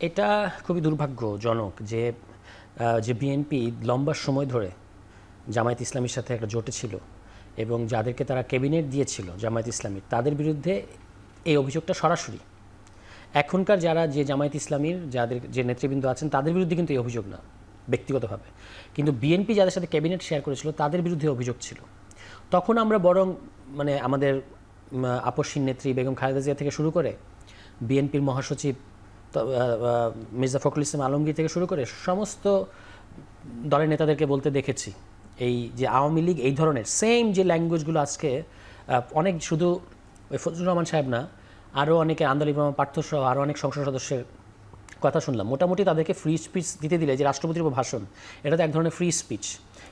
এটা খুবই দুর্ভাগ্যজনক যে যে বিএনপি লম্বা সময় ধরে জামায়াত ইসলামীর সাথে একটা জোটে ছিল এবং যাদেরকে তারা ক্যাবিনেট দিয়েছিল জামায়াত ইসলামীর, তাদের বিরুদ্ধে এই অভিযোগটা সরাসরি। এখনকার যারা যে জামায়াত ইসলামীর যাদের যে নেতৃবৃন্দ আছেন তাদের বিরুদ্ধে কিন্তু এই অভিযোগ না ব্যক্তিগতভাবে, কিন্তু বিএনপি যাদের সাথে ক্যাবিনেট শেয়ার করেছিল তাদের বিরুদ্ধে অভিযোগ ছিল। তখন আমরা বরং মানে আমাদের আপসহীন নেত্রী বেগম খালেদা জিয়া থেকে শুরু করে বিএনপির মহাসচিব মির্জা ফখরুল ইসলাম আলমগীর থেকে শুরু করে সমস্ত দলের নেতাদেরকে বলতে দেখেছি এই যে আওয়ামী লীগ এই ধরনের সেম যে ল্যাঙ্গুয়েজগুলো আজকে অনেক, শুধু ওই ফজলুর রহমান সাহেব না, আরও অনেকে আন্দোলন পার্থসহ আরও অনেক সংসদ সদস্যের কথা শুনলাম। মোটামুটি তাদেরকে ফ্রি স্পিচ দিতে দিলে, যে রাষ্ট্রপতির ভাষণ, এটা তো এক ধরনের ফ্রি স্পিচ,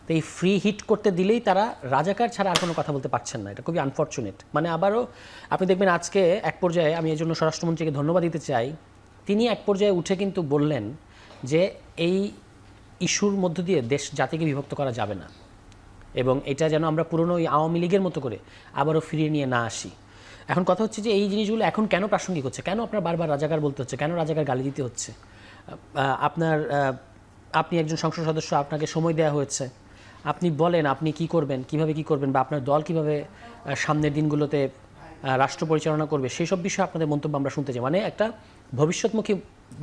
তো এই ফ্রি হিট করতে দিলেই তারা রাজাকার ছাড়া আর কোনো কথা বলতে পারছেন না। এটা খুবই আনফর্চুনেট। মানে আবারও আপনি দেখবেন আজকে এক পর্যায়ে, আমি এই জন্য স্বরাষ্ট্রমন্ত্রীকে ধন্যবাদ দিতে চাই, তিনি এক পর্যায়ে উঠে কিন্তু বললেন যে এই ইস্যুর মধ্য দিয়ে দেশ জাতিকে বিভক্ত করা যাবে না এবং এটা যেন আমরা পুরনো ওই আওয়ামী লীগের মতো করে আবারও ফিরিয়ে নিয়ে না আসি। এখন কথা হচ্ছে যে এই জিনিসগুলো এখন কেন প্রাসঙ্গিক হচ্ছে, কেন আপনার বারবার রাজাকার বলতে হচ্ছে, কেন রাজাকার গালি দিতে হচ্ছে? আপনি একজন সংসদ সদস্য, আপনাকে সময় দেওয়া হয়েছে, আপনি বলেন আপনি কি করবেন, কিভাবে কি করবেন, বা আপনার দল কিভাবে সামনের দিনগুলোতে রাষ্ট্র পরিচালনা করবে, সেই সব বিষয়ে আপনাদের মন্তব্য আমরা শুনতে চাই। মানে একটা ভবিষ্যৎমুখী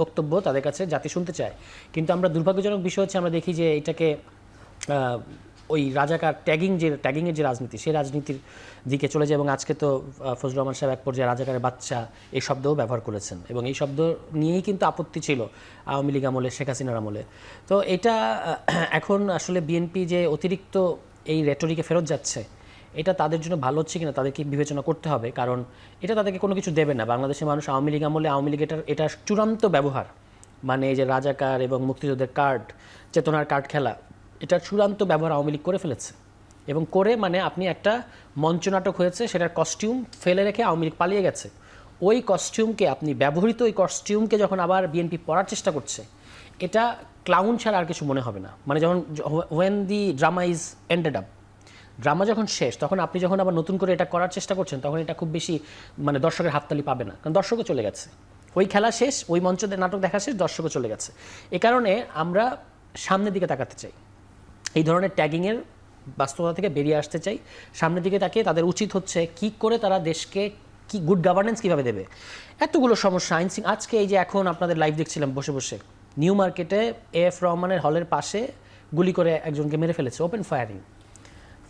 বক্তব্য তাদের কাছে জাতি শুনতে চায়। কিন্তু আমরা দুর্ভাগ্যজনক বিষয় হচ্ছে আমরা দেখি যে এটাকে ওই রাজাকার ট্যাগিংয়ের যে রাজনীতি, সেই রাজনীতির দিকে চলে যায়। এবং আজকে তো ফজলুর রহমান সাহেব এক পর্যায়ে রাজাকারের বাচ্চা এই শব্দও ব্যবহার করেছেন এবং এই শব্দ নিয়েই কিন্তু আপত্তি ছিল আওয়ামী লীগ আমলে, শেখ হাসিনার আমলে। তো এটা এখন আসলে বিএনপি যে অতিরিক্ত এই রেটরিকে ফেরত যাচ্ছে, এটা তাদের জন্য ভালো হচ্ছে কিনা তাদেরকে বিবেচনা করতে হবে, কারণ এটা তাদেরকে কোনো কিছু দেবে না। বাংলাদেশের মানুষ আওয়ামী লীগ আমলে আওয়ামী লীগ এটা চূড়ান্ত ব্যবহার, মানে এই যে রাজাকার এবং মুক্তিযুদ্ধের কার্ড, চেতনার কার্ড খেলা, এটা চূড়ান্ত ব্যবহার আওয়ামী লীগ করে ফেলেছে। এবং করে মানে আপনি একটা মঞ্চনাটক হয়েছে, সেটার কস্টিউম ফেলে রেখে আওয়ামী লীগ পালিয়ে গেছে। ওই কস্টিউমকে আপনি ব্যবহৃত ওই কস্টিউমকে যখন আবার বিএনপি পরার চেষ্টা করছে, এটা ক্লাউন ছাড়া আর কিছু মনে হবে না। মানে যখন when the drama is ended up, drama যখন শেষ, তখন আপনি যখন আবার নতুন করে এটা করার চেষ্টা করছেন, তখন এটা খুব বেশি মানে দর্শকের হাততালি পাবে না, কারণ দর্শকও চলে গেছে, ওই খেলা শেষ, ওই মঞ্চ নাটক দেখা শেষ, দর্শকও চলে গেছে। এ কারণে আমরা সামনের দিকে তাকাতে চাই, এই ধরনের ট্যাগিংয়ের বাস্তবতা থেকে বেরিয়ে আসতে চাই। সামনের দিকে তাকিয়ে তাদের উচিত হচ্ছে কি করে তারা দেশকে কি গুড গভর্নেন্স কীভাবে দেবে। এতগুলো সমস্যা আজকে এই যে এখন আপনাদের লাইভ দেখছিলাম বসে বসে, নিউ মার্কেটে এফ রহমানের হলের পাশে গুলি করে একজনকে মেরে ফেলেছে, ওপেন ফায়ারিং।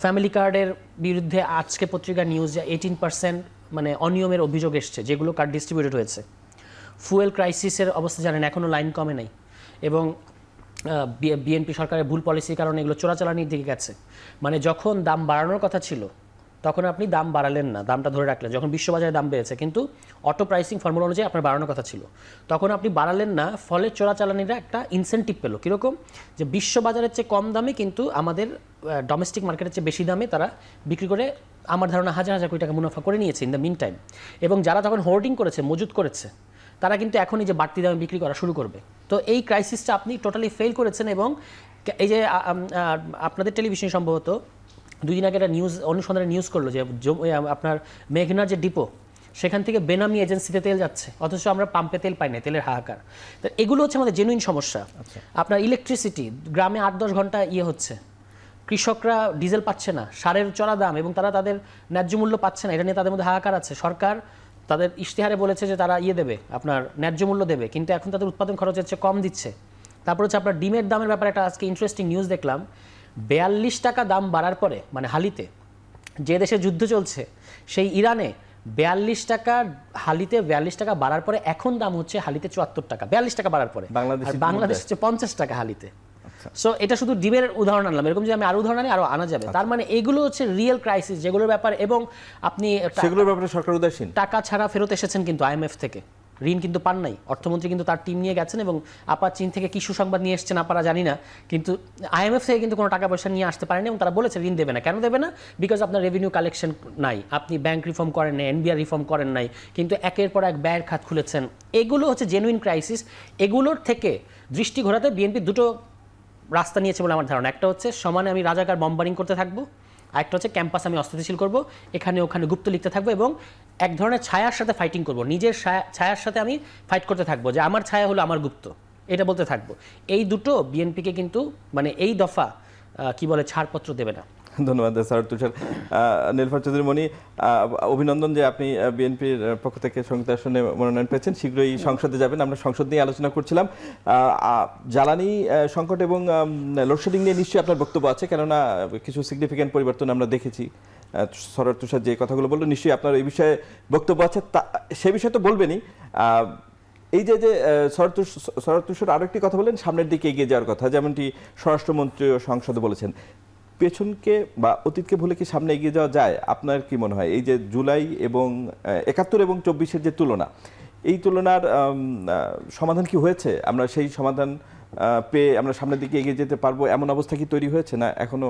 ফ্যামিলি কার্ডের বিরুদ্ধে আজকে পত্রিকার নিউজ যে 18% মানে অনিয়মের অভিযোগ এসছে, যেগুলো কার্ড ডিস্ট্রিবিউটেড হয়েছে। ফুয়েল ক্রাইসিসের অবস্থা জানেন, এখনও লাইন কমে নাই এবং বিএনপি সরকারের ভুল পলিসির কারণে এগুলো চোরাচালানির দিকে গেছে। মানে যখন দাম বাড়ানোর কথা ছিল তখন আপনি দাম বাড়ালেন না, দামটা ধরে রাখলেন। যখন বিশ্ববাজারে দাম বেড়েছে, কিন্তু অটো প্রাইসিং ফর্মুলা অনুযায়ী আপনার বাড়ানোর কথা ছিল, তখন আপনি বাড়ালেন না, ফলে চোরাচালানিরা একটা ইনসেন্টিভ পেলো। কীরকম? যে বিশ্ববাজারের চেয়ে কম দামে কিন্তু আমাদের ডোমেস্টিক মার্কেটের চেয়ে বেশি দামে তারা বিক্রি করে, আমার ধারণা হাজার হাজার কোটি টাকা মুনাফা করে নিয়েছে ইন দ্য মিন টাইম। এবং যারা তখন হোর্ডিং করেছে, মজুত করেছে, তারা কিন্তু এখনই যে বাড়তি দামে বিক্রি করা শুরু করবে। তো এই ক্রাইসিসটা আপনি টোটালি ফেল করেছেন। এবং এই যে আপনাদের টেলিভিশন সম্ভবত 2 দিন আগে একটা অনুসন্ধানে নিউজ করলো যে আপনার মেঘনার যে ডিপো, সেখান থেকে বেনামি এজেন্সিতে তেল যাচ্ছে, অথচ আমরা পাম্পে তেল পাই না, তেলের হাহাকার। তো এগুলো হচ্ছে আমাদের জেনুইন সমস্যা। আপনার ইলেকট্রিসিটি গ্রামে 8-10 ঘন্টা হচ্ছে, কৃষকরা ডিজেল পাচ্ছে না, সারের চড়া দাম, এবং তারা তাদের ন্যায্য মূল্য পাচ্ছে না, এটা নিয়ে তাদের মধ্যে হাহাকার আছে। সরকার তাদের ইশতেহারে বলেছে যে তারা দেবে, আপনার ন্যায্য মূল্য দেবে, কিন্তু এখন তাদের উৎপাদন খরচের চেয়ে কম দিচ্ছে। তারপর হচ্ছে আপনার ডিমের দামের ব্যাপারে একটা আজকে ইন্টারেস্টিং নিউজ দেখলাম, 42 টাকা দাম বাড়ার পরে, মানে হালিতে, যে দেশে যুদ্ধ চলছে সেই ইরানে 42 টাকা হালিতে 42 টাকা বাড়ার পরে এখন দাম হচ্ছে হালিতে 74 টাকা, 42 টাকা বাড়ার পরে। বাংলাদেশ হচ্ছে 50 টাকা হালিতে। সো এটা শুধু ডিমের উদাহরণ আনলাম, এরকম যে আমি আরো উদাহরণ আনি, আরো আনা যাবে। তার মানে এগুলো হচ্ছে রিয়েল ক্রাইসিস, যেগুলোর ব্যাপারে, এবং আপনি সেগুলোর ব্যাপারে সরকার উদাসীন। টাকা ছাড়া ফেরত এসেছেন কিন্তু আইএমএফ থেকে, ঋণ কিন্তু পান নাই। অর্থমন্ত্রী কিন্তু তার টিম নিয়ে গেছেন এবং আপার চীন থেকে কি সুসংবাদ নিয়ে এসছেন আপনারা জানি না, কিন্তু আইএমএফ থেকে কিন্তু কোনো টাকা পয়সা নিয়ে আসতে পারেনি এবং তারা বলেছে ঋণ দেবে না। কেন দেবে না? বিকজ আপনার রেভিনিউ কালেকশন নাই, আপনি ব্যাংক রিফর্ম করেন নাই, এনবিআর রিফর্ম করেন নাই, কিন্তু একের পর এক ব্যয়ের খাত খুলেছেন। এগুলো হচ্ছে জেনুইন ক্রাইসিস। এগুলোর থেকে দৃষ্টি ঘোরাতে বিএনপি দুটো রাস্তা নিয়েছে বলে আমার ধারণা। একটা হচ্ছে সমানে আমি রাজাকার বম্বারিং করতে থাকবো, আরেকটা হচ্ছে ক্যাম্পাস আমি অস্থিতিশীল করব, এখানে ওখানে গুপ্ত লিখতে থাকবো এবং এক ধরনের ছায়ার সাথে ফাইটিং করব, নিজের ছায়ার সাথে আমি ফাইট করতে থাকবো যে আমার ছায়া হলো আমার গুপ্ত, এটা বলতে থাকবো। এই দুটো বিএনপিকে কিন্তু মানে এই দফা কি বলে ছাড়পত্র দেবে না। ধন্যবাদ স্যার তুষার। নীলুফার চৌধুরী মনি, অভিনন্দন যে আপনি বিএনপির পক্ষ থেকে সংসদ আসনে মনোনয়ন পেয়েছেন, শীঘ্রই সংসদে যাবেন। আমরা সংসদ নিয়ে আলোচনা করছিলাম। জ্বালানি সংকট এবং লোডশেডিং নিয়ে নিশ্চয়ই আপনার বক্তব্য আছে, কেননা কিছু সিগনিফিক্যান্ট পরিবর্তন আমরা দেখেছি। সরোয়ার তুষার যে কথাগুলো বললো, নিশ্চয়ই আপনার এই বিষয়ে বক্তব্য আছে, সে বিষয়ে তো বলবেনই। এই যে সরোয়ার তুষার আরও একটি কথা বলেন, সামনের দিকে এগিয়ে যাওয়ার কথা, যেমনটি স্বরাষ্ট্রমন্ত্রীও সংসদে বলেছেন। পেছনকে বা অতীতকে ভুলে কি সামনে এগিয়ে যাওয়া যায়? আপনার কি মনে হয় এই যে জুলাই এবং ৭১ এবং ২৪-এর যে তুলনা, এই তুলনার সমাধান কি হয়েছে? আমরা সেই সমাধান পেয়ে আমরা সামনের দিকে এগিয়ে যেতে পারবো এমন অবস্থা কি তৈরি হয়েছে, না এখনো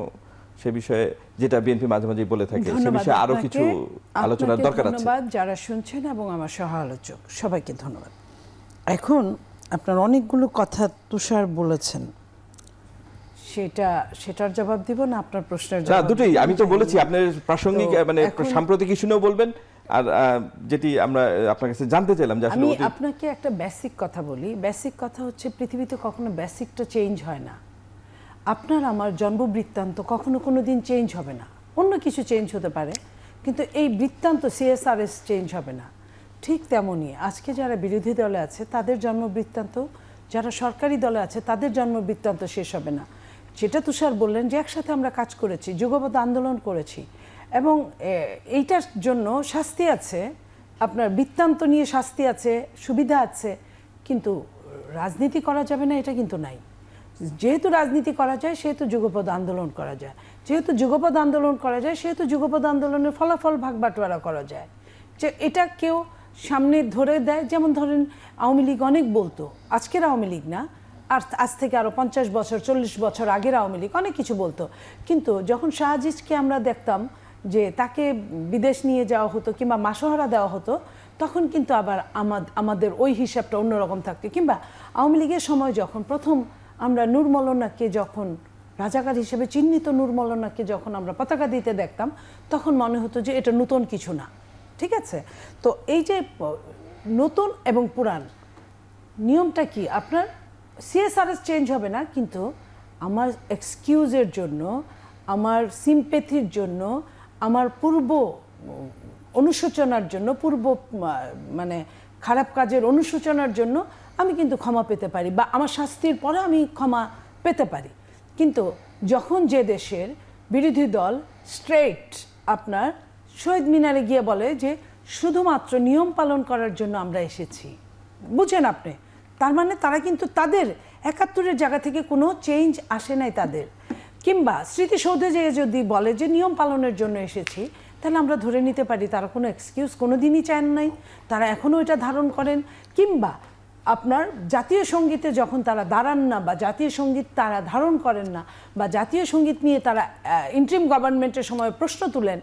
সে বিষয়ে, যেটা বিএনপি মাঝে মাঝে বলে থাকে, সে বিষয়ে আরো কিছু আলোচনার দরকার আছে? ধন্যবাদ যারা শুনছেন এবং আমার সহ আলোচক সবাইকে ধন্যবাদ। এখন আপনার অনেকগুলো কথা তুষার বলেছেন, সেটার জবাব দিব না আপনার প্রশ্নের জবাব? না, দুটোই। আমি তো বলেছি আপনার প্রাসঙ্গিক মানে সাম্প্রতিক ইস্যুও বলবেন, আর যেটি আমরা আপনার কাছে জানতে চাইলাম যে আমি আপনাকে একটা বেসিক কথা বলি। বেসিক কথা হচ্ছে পৃথিবীতে কখনো বেসিকটা চেঞ্জ হয় না। আপনার আমার জন্ম বৃত্তান্ত কখনো কোনো দিন চেঞ্জ হবে না, অন্য কিছু চেঞ্জ হতে পারে, কিন্তু এই বৃত্তান্ত CSRS চেঞ্জ হবে না। ঠিক তেমনই আজকে যারা বিরোধী দলে আছে তাদের জন্ম বৃত্তান্ত, যারা সরকারি দলে আছে তাদের জন্ম বৃত্তান্ত শেষ হবে না। যেটা তুষার বললেন যে একসাথে আমরা কাজ করেছি, যুগপৎ আন্দোলন করেছি, এবং এইটার জন্য শাস্তি আছে, আপনার বৃত্তান্ত নিয়ে শাস্তি আছে, সুবিধা আছে, কিন্তু রাজনীতি করা যাবে না এটা কিন্তু নাই। যেহেতু রাজনীতি করা যায় সেহেতু যুগপৎ আন্দোলন করা যায়, যেহেতু যুগপৎ আন্দোলন করা যায় সেহেতু যুগপৎ আন্দোলনের ফলাফল ভাগ বাটোয়ারা করা যায়। যে এটা কেউ সামনে ধরে দেয়, যেমন ধরেন আওয়ামী লীগ অনেক বলতো, আজকের আওয়ামী লীগ না, আর আজ থেকে আরও ৫০ বছর ৪০ বছর আগের আওয়ামী লীগ অনেক কিছু বলতো, কিন্তু যখন শাহ আজিজকে আমরা দেখতাম যে তাকে বিদেশ নিয়ে যাওয়া হতো কিংবা মাসোহারা দেওয়া হতো, তখন কিন্তু আবার আমাদের ওই হিসাবটা অন্যরকম থাকতো। কিংবা আওয়ামী লীগের সময় যখন প্রথম আমরা নূর মৌলানাকে, যখন রাজাকার হিসেবে চিহ্নিত নূর মৌলানাকে যখন আমরা পতাকা দিতে দেখতাম, তখন মনে হতো যে এটা নতুন কিছু না। ঠিক আছে, তো এই যে নতুন এবং পুরান নিয়মটা কি, আপনার CSRS চেঞ্জ হবে না, কিন্তু আমার এক্সকিউজের জন্য, আমার সিম্প্যাথির জন্য, আমার পূর্ব অনুশোচনার জন্য, পূর্ব মানে খারাপ কাজের অনুশোচনার জন্য আমি কিন্তু ক্ষমা পেতে পারি, বা আমার শাস্তির পরে আমি ক্ষমা পেতে পারি। কিন্তু যখন যে দেশের বিরোধী দল স্ট্রেট আপনার শহীদ মিনারে গিয়ে বলে যে শুধুমাত্র নিয়ম পালন করার জন্য আমরা এসেছি, বুঝেন আপনি, তার মানে তারা কিন্তু তাদের ৭১-এর জায়গা থেকে কোনো চেঞ্জ আসে নাই তাদের। কিংবা স্মৃতিসৌধে যেয়ে যদি বলে যে নিয়ম পালনের জন্য এসেছি, তাহলে আমরা ধরে নিতে পারি তারা কোনো এক্সকিউজ কোনো দিনই চান নাই, তারা এখনও এটা ধারণ করেন। কিংবা আপনার জাতীয় সঙ্গীতে যখন তারা দাঁড়ান না, বা জাতীয় সঙ্গীত তারা ধারণ করেন না, বা জাতীয় সঙ্গীত নিয়ে তারা ইন্টারিম গভর্নমেন্টের সময় প্রশ্ন তুলেন,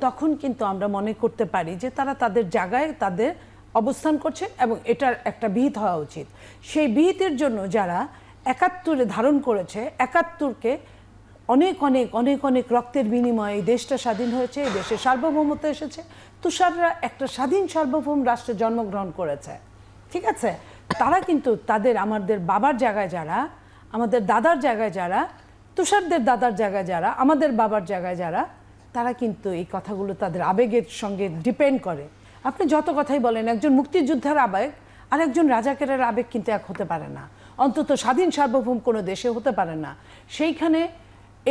তখন কিন্তু আমরা মনে করতে পারি যে তারা তাদের জায়গায় তাদের অবস্থান করছে এবং এটার একটা বিহিত হওয়া উচিত। সেই বিহিতের জন্য যারা ৭১-এ ধারণ করেছে, ৭১-কে অনেক অনেক অনেক অনেক রক্তের বিনিময়ে এই দেশটা স্বাধীন হয়েছে, এই দেশের সার্বভৌমত্ব এসেছে। তুষাররা একটা স্বাধীন সার্বভৌম রাষ্ট্রে জন্মগ্রহণ করেছে, ঠিক আছে, তারা কিন্তু তাদের আমাদের বাবার জায়গায় যারা, আমাদের দাদার জায়গায় যারা, তুষারদের দাদার জায়গায় যারা, আমাদের বাবার জায়গায় যারা, তারা কিন্তু এই কথাগুলো তাদের আবেগের সঙ্গে ডিপেন্ড করে। আপনি যত কথাই বলেন, একজন মুক্তিযোদ্ধার আবেগ আর একজন রাজাকারের আবেগ কিন্তু এক হতে পারে না, অন্তত স্বাধীন সার্বভৌম কোনো দেশে হতে পারে না। সেইখানে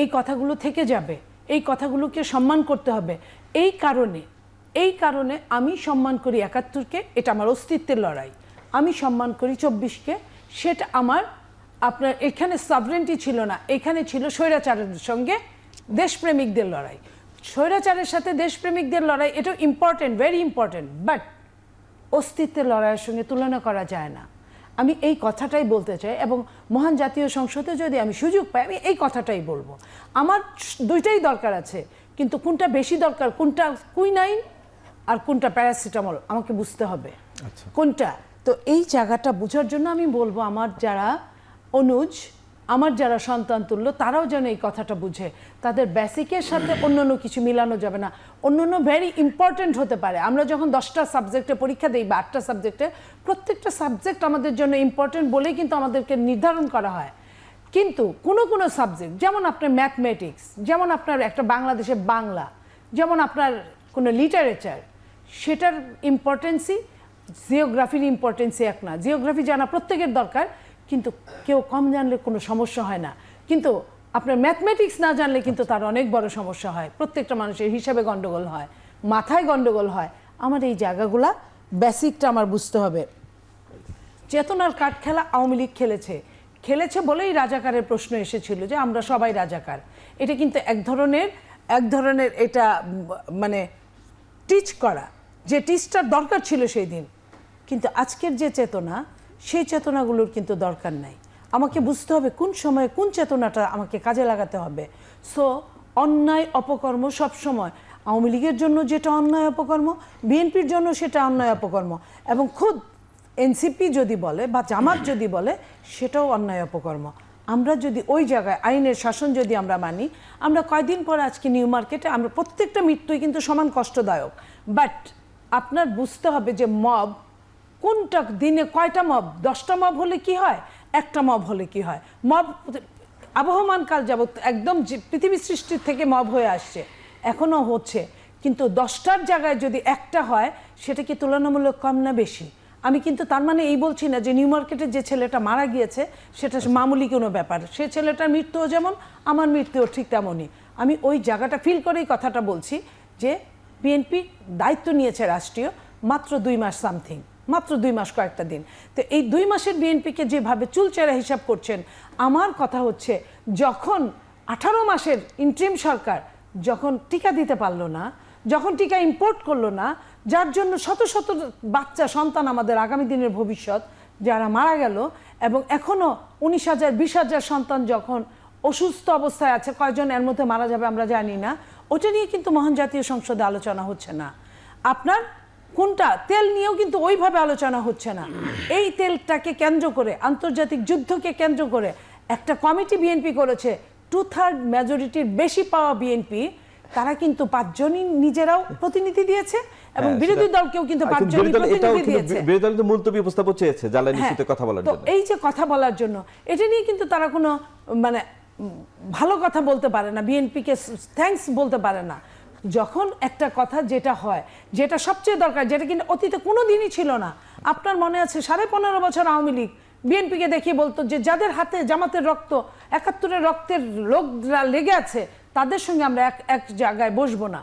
এই কথাগুলো থেকে যাবে, এই কথাগুলোকে সম্মান করতে হবে। এই কারণে আমি সম্মান করি ৭১-কে, এটা আমার অস্তিত্বের লড়াই। আমি সম্মান করি ২৪-কে, সেটা আমার, আপনার এখানে সভরেন্টি ছিল না, এখানে ছিল স্বৈরাচারের সঙ্গে দেশপ্রেমিকদের লড়াই। স্বৈরাচারের সাথে দেশপ্রেমিকদের লড়াই, এটা ইম্পর্টেন্ট, ভেরি ইম্পর্টেন্ট, বাট অস্তিত্বের লড়াইয়ের সঙ্গে তুলনা করা যায় না। আমি এই কথাটাই বলতে চাই, এবং মহান জাতীয় সংসদে যদি আমি সুযোগ পাই আমি এই কথাটাই বলবো। আমার দুইটাই দরকার আছে, কিন্তু কোনটা বেশি দরকার, কোনটা কুইনাইন আর কোনটা প্যারাসিটামল, আমাকে বুঝতে হবে কোনটা। তো এই জায়গাটা বোঝার জন্য আমি বলবো আমার যারা অনুজ আমার যারা সন্তান তুল্য তারাও যেন এই কথাটা বুঝে, তাদের বেসিকের সাথে অন্যান্য কিছু মিলানো যাবে না। অন্যান্য ভেরি ইম্পর্টেন্ট হতে পারে। আমরা যখন 10টা সাবজেক্টে পরীক্ষা দিই বা 8টা সাবজেক্টে, প্রত্যেকটা সাবজেক্ট আমাদের জন্য ইম্পর্টেন্ট বলেই কিন্তু আমাদেরকে নির্ধারণ করা হয়। কিন্তু কোনো কোনো সাবজেক্ট, যেমন আপনার ম্যাথমেটিক্স, যেমন আপনার একটা বাংলাদেশে বাংলা, যেমন আপনার কোনো লিটারেচার, সেটার ইম্পর্টেন্সই জিওগ্রাফির ইম্পর্টেন্সই এক না। জিওগ্রাফি জানা প্রত্যেকের দরকার, কিন্তু কেউ কম জানলে কোনো সমস্যা হয় না। কিন্তু আপনার ম্যাথমেটিক্স না জানলে কিন্তু তার অনেক বড় সমস্যা হয়, প্রত্যেকটা মানুষের হিসাবে গন্ডগোল হয়, মাথায় গন্ডগোল হয়। আমার এই জায়গাগুলা বেসিকটা আমার বুঝতে হবে। চেতনার কাঠ খেলা আওয়ামী লীগ খেলেছে বলেই রাজাকারের প্রশ্ন এসেছিল যে আমরা সবাই রাজাকার। এটা কিন্তু এক ধরনের এটা মানে টিচ করা, যে টিচটার দরকার ছিল সেই দিন। কিন্তু আজকের যে চেতনা, সেই চেতনাগুলোর কিন্তু দরকার নাই। আমাকে বুঝতে হবে কোন সময়ে কোন চেতনাটা আমাকে কাজে লাগাতে হবে। সো অন্যায় অপকর্ম সব সময় আওয়ামী লীগের জন্য যেটা অন্যায় অপকর্ম, বিএনপির জন্য সেটা অন্যায় অপকর্ম, এবং খুদ এনসিপি যদি বলে বা জামাত যদি বলে সেটাও অন্যায় অপকর্ম। আমরা যদি ওই জায়গায় আইনের শাসন যদি আমরা মানি, আমরা কয়দিন পর আজকে নিউ মার্কেটে আমরা প্রত্যেকটা মৃত্যুই কিন্তু সমান কষ্টদায়ক। বাট আপনার বুঝতে হবে যে মব কোনটা দিনে কয়টা মব, 10টা মব হলে কি হয়, একটা মব হলে কি হয়। মব আবহমান কাল যাবত একদম পৃথিবী সৃষ্টির থেকে মব হয়ে আসছে, এখনও হচ্ছে। কিন্তু 10টার জায়গায় যদি একটা হয়, সেটা কি তুলনামূলক কম না বেশি? আমি কিন্তু তার মানে এই বলছি না যে নিউ মার্কেটের যে ছেলেটা মারা গিয়েছে সেটা মামুলি কোনো ব্যাপার। সে ছেলেটার মৃত্যুও যেমন, আমার মৃত্যুও ঠিক তেমনই। আমি ওই জায়গাটা ফিল করেই কথাটা বলছি যে বিএনপি দায়িত্ব নিয়েছে রাষ্ট্রীয় মাত্র 2 মাস সামথিং, মাত্র 2 মাস কয়েকটা দিন। তো এই 2 মাসের বিএনপিকে যেভাবে চুলচেরা হিসাব করছেন, আমার কথা হচ্ছে যখন 18 মাসের ইন্ট্রিম সরকার যখন টিকা দিতে পারলো না, যখন টিকা ইম্পোর্ট করলো না, যার জন্য শত শত বাচ্চা সন্তান আমাদের আগামী দিনের ভবিষ্যৎ যারা মারা গেল, এবং এখনও 19,000 20,000 সন্তান যখন অসুস্থ অবস্থায় আছে, কয়জন এর মধ্যে মারা যাবে আমরা জানি না, ওটা নিয়ে কিন্তু মহান জাতীয় সংসদে আলোচনা হচ্ছে না। আপনার কোনটা তেল নিয়েও কিন্তু ওইভাবে আলোচনা হচ্ছে না। এই তেলটাকে কেন্দ্র করে, আন্তর্জাতিক যুদ্ধকে কেন্দ্র করে একটা কমিটি বিএনপি করেছে, 2/3 মেজরিটির বেশি পাওয়া বিএনপি, তারা কিন্তু 5 জনই নিজেরাও প্রতিনিধি দিয়েছে এবং বিরোধী দলকেও কিন্তু 5 জনই প্রতিনিধি দিয়েছে। বিরোধী দল কিন্তু মুলতবি উপস্থাপন চেয়েছে জ্বালানি ইস্যুতে কথা বলার জন্য। তো এই যে কথা বলার জন্য, এটা নিয়ে কিন্তু তারা কোনো মানে ভালো কথা বলতে পারে না, বিএনপিকে থ্যাঙ্কস বলতে পারে না। যখন একটা কথা যেটা হয়, যেটা সবচেয়ে দরকার, যেটা কিন্তু অতীতে কোনো দিনই ছিল না। আপনার মনে আছে 15.5 বছর আওয়ামী লীগ বিএনপিকে দেখিয়ে বলতো যে যাদের হাতে জামাতের রক্ত, 71-এর রক্তের লোকরা লেগে আছে, তাদের সঙ্গে আমরা এক জায়গায় বসবো না।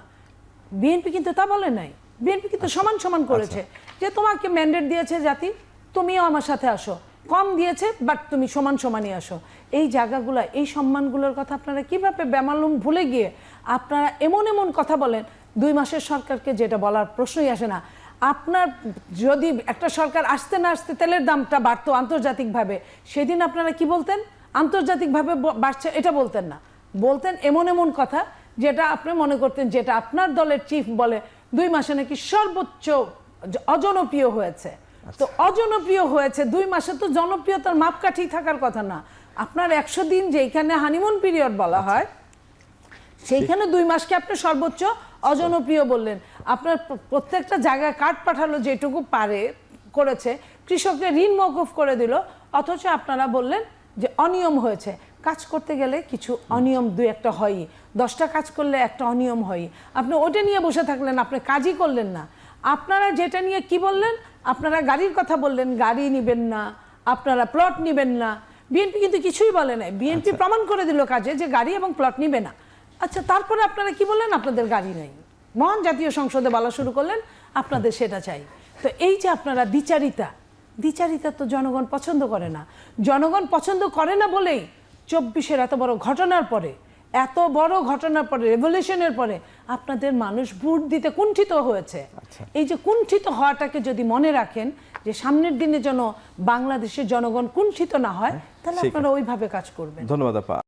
বিএনপি কিন্তু তা বলে নাই। বিএনপি কিন্তু সমান সমান করেছে যে তোমাকে ম্যান্ডেট দিয়েছে জাতি, তুমিও আমার সাথে আসো, কম দিয়েছে বাট তুমি সমান সমানই আসো। এই জায়গাগুলো, এই সম্মানগুলোর কথা আপনারা কিভাবে বেমালুম ভুলে গিয়ে আপনারা এমন কথা বলেন। 2 মাসের সরকারকে যেটা বলার প্রশ্নই আসে না। আপনার যদি একটা সরকার আসতে না আসতে তেলের দামটা বাড়তো আন্তর্জাতিকভাবে, সেদিন আপনারা কি বলতেন? আন্তর্জাতিকভাবে বাড়ছে এটা বলতেন না, বলতেন এমন কথা যেটা আপনি মনে করতেন, যেটা আপনার দলের চিফ বলে 2 মাসে নাকি সর্বোচ্চ অজনপ্রিয় হয়েছে। তো অজনপ্রিয় হয়েছে 2 মাসে, তো জনপ্রিয়তার মাপকাঠি থাকার কথা না। আপনার 100 দিন যেখানে হানিমুন পিরিয়ড বলা হয়, সেইখানে 2 মাসকে আপনি সর্বোচ্চ অজনপ্রিয় বললেন। আপনার প্রত্যেকটা জায়গায় কার্ড পাঠালো যেটুকু পারে করেছে, কৃষকদের ঋণ মওকুফ করে দিল, অথচ আপনারা বললেন যে অনিয়ম হয়েছে। কাজ করতে গেলে কিছু অনিয়ম 2-1টা হয়ই, 10টা কাজ করলে একটা অনিয়ম হয়ই। আপনি ওটা নিয়ে বসে থাকলেন, আপনি কাজই করলেন না। আপনারা যেটা নিয়ে কি বললেন, আপনারা গাড়ির কথা বললেন, গাড়ি নিবেন না, আপনারা প্লট নিবেন না। বিএনপি কিন্তু কিছুই বলে নাই। বিএনপি প্রমাণ করে দিল কাজে যে গাড়ি এবং প্লট নিবে না। আচ্ছা, তারপরে আপনারা কি বললেন? আপনাদের গাড়ি নেই। মহান জাতীয় সংসদে বলা শুরু করলেন আপনাদের সেটা চাই। তো এই যে আপনারা দ্বিচারিতা তো জনগণ পছন্দ করে না। জনগণ পছন্দ করে না বলেই 24-এর এত বড় ঘটনার পরে, রেভলিউশনের পরে আপনাদের মানুষ ভোট দিতে কুণ্ঠিত হয়েছে। এই যে কুণ্ঠিত হওয়াটাকে যদি মনে রাখেন, যে সামনের দিনে যেন বাংলাদেশের জনগণ কুণ্ঠিত না হয়, তাহলে আপনারা ওইভাবে কাজ করবেন। ধন্যবাদ আপা।